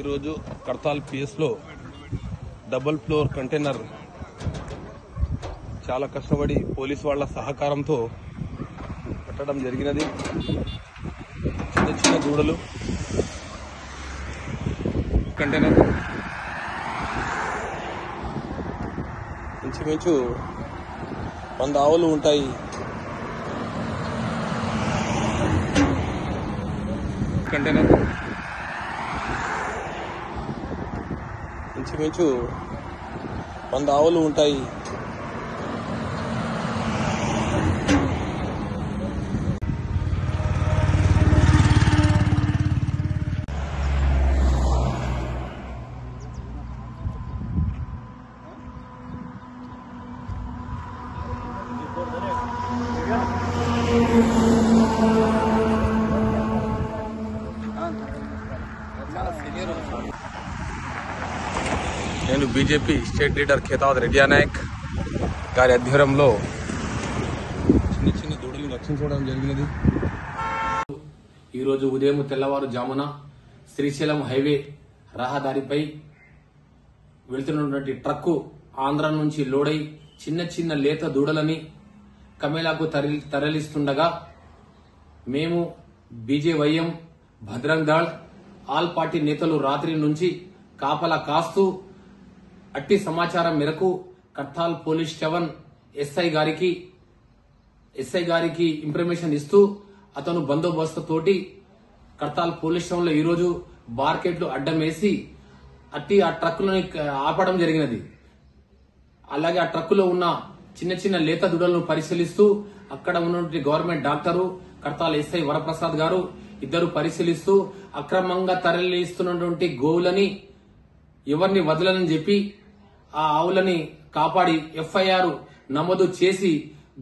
ఈరోజు Kadthal పిఎస్లో double floor container చాలా కష్టపడి పోలీసు వాళ్ళ సహకారంతో కట్టడం జరిగినది. చిన్న చిన్న దూడలు కంటైనర్ ఇంచుమించు 100 ఆవులు ఉంటాయి. కంటైనర్ ఇంచుమించు 100 ఆవులు ఉంటాయి. నేను BJP state leader Khetavath Reddy Nayak గారి ఆధ్వర్యంలో చిన్న చిన్న దూడలను రక్షించడం జరిగినది. ఈరోజు ఉదయం తెల్లవారుజామున శ్రీశైలం హైవే రహదారిపై వెళ్తున్నటువంటి ట్రక్కు ఆంధ్ర నుంచి లోడై చిన్న చిన్న లేత దూడలని కమేలాకు తరలిస్తుండగా మేము బీజేవైఎం భద్రంగ్ దళ్ ఆల్ పార్టీ నేతలు రాత్రి నుంచి కాపలా కాస్తూ అట్టి సమాచారం మేరకు కడతాల్ పోలీస్ స్టేషన్ ఎస్ఐ గారికి ఇన్ఫర్మేషన్ ఇస్తూ అతను బందోబస్తు తోటి కడతాల్ పోలీస్ స్టేషన్ లో ఈరోజు బార్కెట్లు అడ్డం వేసి ఆ ట్రక్కులను ఆపడం జరిగినది. అలాగే ఆ ట్రక్కులో ఉన్న చిన్న చిన్న లేత దుడలను పరిశీలిస్తూ అక్కడ ఉన్నటువంటి government doctor Kadthal SI Varaprasad గారు ఇద్దరు పరిశీలిస్తూ అక్రమంగా తరలిస్తున్నటువంటి గోవులని ఎవరిని వదలని చెప్పి ఆ ఆవులని కాపాడి ఎఫ్ఐఆర్ నమోదు చేసి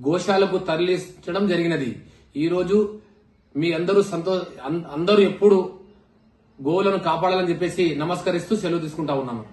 గోశాలకు తరలించడం జరిగినది. ఈ రోజు మీ అందరూ ఎప్పుడు గోవులను కాపాడాలని చెప్పేసి నమస్కరిస్తూ సెలవు తీసుకుంటా ఉన్నాను.